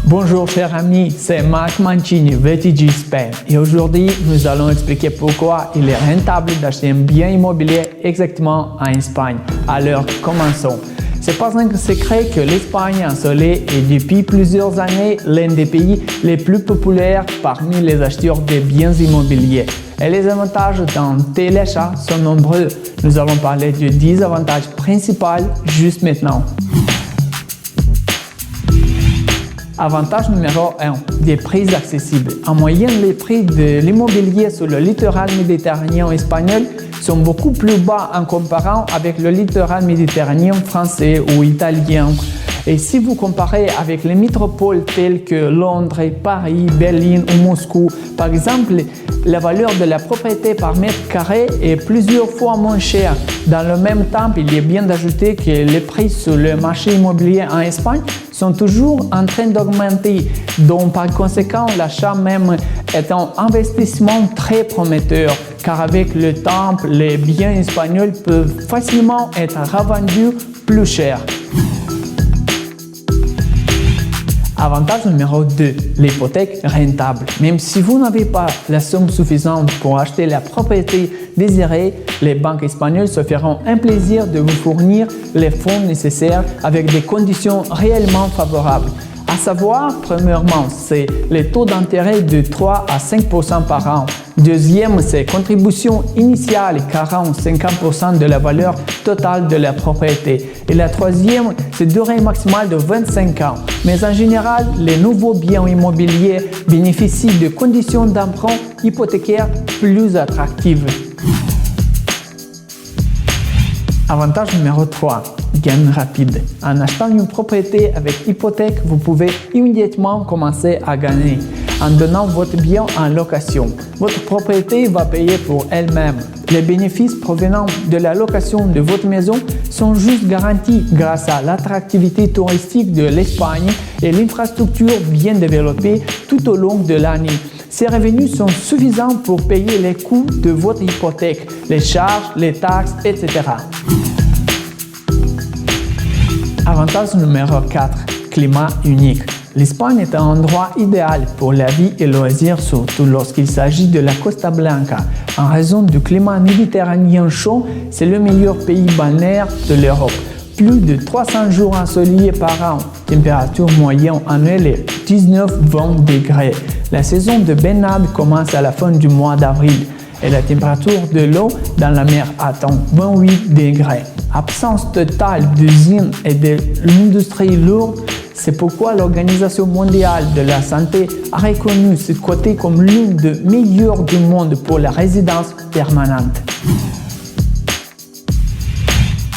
Bonjour chers amis, c'est Marc Mancini, VTG Spain et aujourd'hui nous allons expliquer pourquoi il est rentable d'acheter un bien immobilier exactement en Espagne. Alors commençons. C'est pas un secret que l'Espagne ensoleillée est depuis plusieurs années l'un des pays les plus populaires parmi les acheteurs de biens immobiliers. Et les avantages d'un tel achat sont nombreux. Nous allons parler de 10 avantages principaux juste maintenant. Avantage numéro 1, des prix accessibles. En moyenne, les prix de l'immobilier sur le littoral méditerranéen espagnol sont beaucoup plus bas en comparant avec le littoral méditerranéen français ou italien. Et si vous comparez avec les métropoles telles que Londres, Paris, Berlin ou Moscou, par exemple, la valeur de la propriété par mètre carré est plusieurs fois moins chère. Dans le même temps, il est bien d'ajouter que les prix sur le marché immobilier en Espagne sont toujours en train d'augmenter, donc par conséquent, l'achat même est un investissement très prometteur, car avec le temps, les biens espagnols peuvent facilement être revendus plus cher. Avantage numéro 2, l'hypothèque rentable. Même si vous n'avez pas la somme suffisante pour acheter la propriété désirée, les banques espagnoles se feront un plaisir de vous fournir les fonds nécessaires avec des conditions réellement favorables. À savoir, premièrement, c'est les taux d'intérêt de 3 à 5% par an. Deuxième, c'est contribution initiale 40-50% de la valeur totale de la propriété. Et la troisième, c'est durée maximale de 25 ans. Mais en général, les nouveaux biens immobiliers bénéficient de conditions d'emprunt hypothécaire plus attractives. Avantage numéro 3, gain rapide. En achetant une propriété avec hypothèque, vous pouvez immédiatement commencer à gagner en donnant votre bien en location. Votre propriété va payer pour elle-même. Les bénéfices provenant de la location de votre maison sont juste garantis grâce à l'attractivité touristique de l'Espagne et l'infrastructure bien développée tout au long de l'année. Ces revenus sont suffisants pour payer les coûts de votre hypothèque, les charges, les taxes, etc. Avantage numéro 4, climat unique. L'Espagne est un endroit idéal pour la vie et loisirs, surtout lorsqu'il s'agit de la Costa Blanca. En raison du climat méditerranéen chaud, c'est le meilleur pays balnéaire de l'Europe. Plus de 300 jours ensoleillés par an, température moyenne annuelle est 19-20 degrés. La saison de baignade commence à la fin du mois d'avril et la température de l'eau dans la mer atteint 28 degrés. Absence totale d'usines et de l'industrie lourde, c'est pourquoi l'Organisation mondiale de la santé a reconnu ce côté comme l'une des meilleures du monde pour la résidence permanente.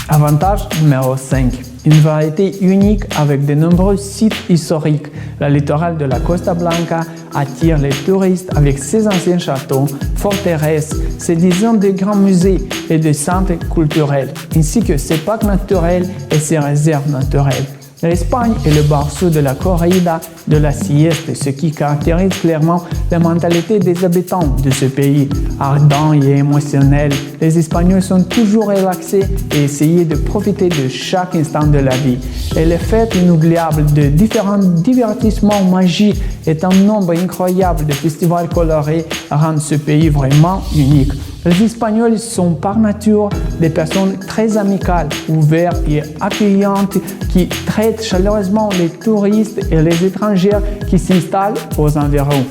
Avantage numéro 5, une variété unique avec de nombreux sites historiques. Le littoral de la Costa Blanca attire les touristes avec ses anciens châteaux, forteresses, ses dizaines de grands musées et de centres culturels, ainsi que ses parcs naturels et ses réserves naturelles. L'Espagne est le berceau de la corrida de la sieste, ce qui caractérise clairement la mentalité des habitants de ce pays. Ardents et émotionnels, les Espagnols sont toujours relaxés et essayent de profiter de chaque instant de la vie. Et les fêtes inoubliables de différents divertissements magiques et un nombre incroyable de festivals colorés rendent ce pays vraiment unique. Les Espagnols sont par nature des personnes très amicales, ouvertes et accueillantes qui traitent chaleureusement les touristes et les étrangers qui s'installent aux environs.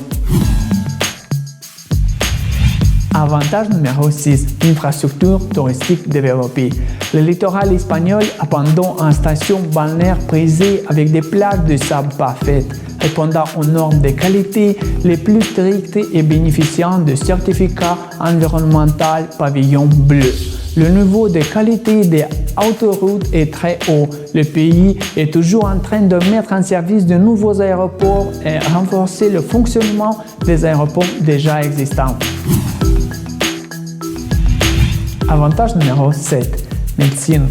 Avantage numéro 6, infrastructure touristique développée. Le littoral espagnol abondant en stations balnéaires prisées avec des plages de sable parfaites, répondant aux normes de qualité les plus strictes et bénéficiant de certificats environnementaux pavillon bleu. Le niveau de qualité des autoroutes est très haut. Le pays est toujours en train de mettre en service de nouveaux aéroports et renforcer le fonctionnement des aéroports déjà existants. Avantage numéro 7, médecine.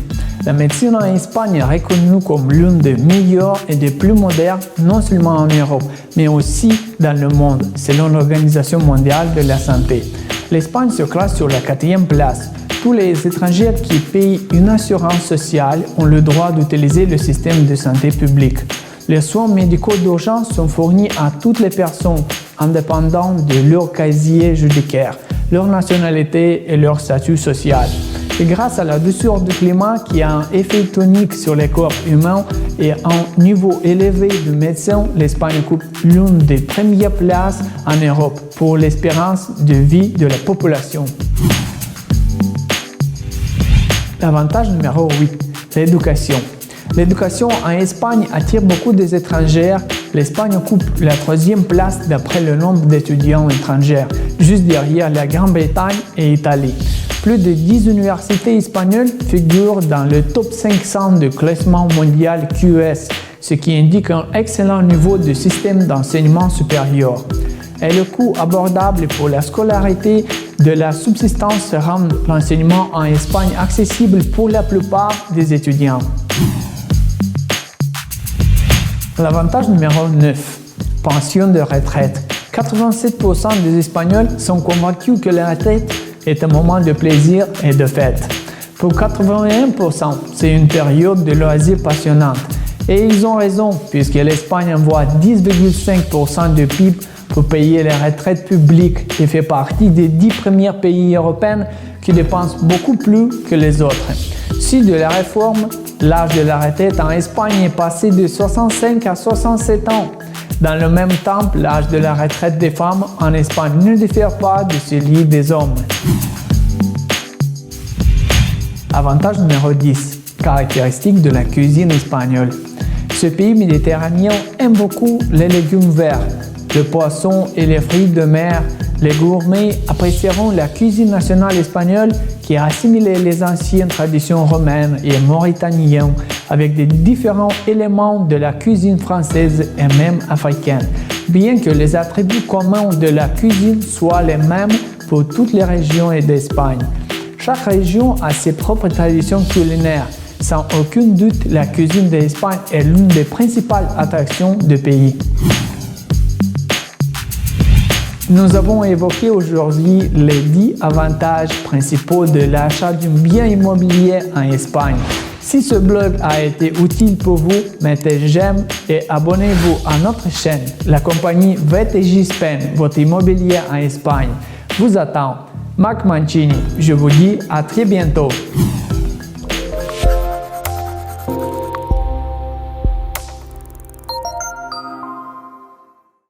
La médecine en Espagne est reconnue comme l'une des meilleures et des plus modernes, non seulement en Europe, mais aussi dans le monde, selon l'Organisation mondiale de la santé. L'Espagne se classe sur la 4e place. Tous les étrangers qui payent une assurance sociale ont le droit d'utiliser le système de santé publique. Les soins médicaux d'urgence sont fournis à toutes les personnes, indépendamment de leur casier judiciaire, leur nationalité et leur statut social. Et grâce à la douceur du climat qui a un effet tonique sur les corps humains et un niveau élevé de médecins, l'Espagne occupe l'une des premières places en Europe pour l'espérance de vie de la population. L'avantage numéro 8, l'éducation. L'éducation en Espagne attire beaucoup des étrangers. L'Espagne occupe la 3e place d'après le nombre d'étudiants étrangers, juste derrière la Grande-Bretagne et l'Italie. Plus de 10 universités espagnoles figurent dans le top 500 du classement mondial QS, ce qui indique un excellent niveau de système d'enseignement supérieur. Et le coût abordable pour la scolarité de la subsistance rend l'enseignement en Espagne accessible pour la plupart des étudiants. L'avantage numéro 9, pension de retraite. 87% des Espagnols sont convaincus que la retraite est un moment de plaisir et de fête. Pour 81%, c'est une période de loisirs passionnante. Et ils ont raison, puisque l'Espagne envoie 10,5% de PIB pour payer les retraites publiques et fait partie des 10 premiers pays européens qui dépensent beaucoup plus que les autres. Suite de la réforme, l'âge de la retraite en Espagne est passé de 65 à 67 ans. Dans le même temps, l'âge de la retraite des femmes en Espagne ne diffère pas de celui des hommes. Avantage numéro 10, caractéristiques de la cuisine espagnole. Ce pays méditerranéen aime beaucoup les légumes verts, le poisson et les fruits de mer. Les gourmets apprécieront la cuisine nationale espagnole qui a assimilé les anciennes traditions romaines et mauritaniennes avec des différents éléments de la cuisine française et même africaine, bien que les attributs communs de la cuisine soient les mêmes pour toutes les régions d'Espagne. Chaque région a ses propres traditions culinaires. Sans aucun doute, la cuisine d'Espagne est l'une des principales attractions du pays. Nous avons évoqué aujourd'hui les 10 avantages principaux de l'achat d'un bien immobilier en Espagne. Si ce blog a été utile pour vous, mettez j'aime et abonnez-vous à notre chaîne. La compagnie VTJ Spain, votre immobilier en Espagne, vous attend. Marc Mancini, je vous dis à très bientôt.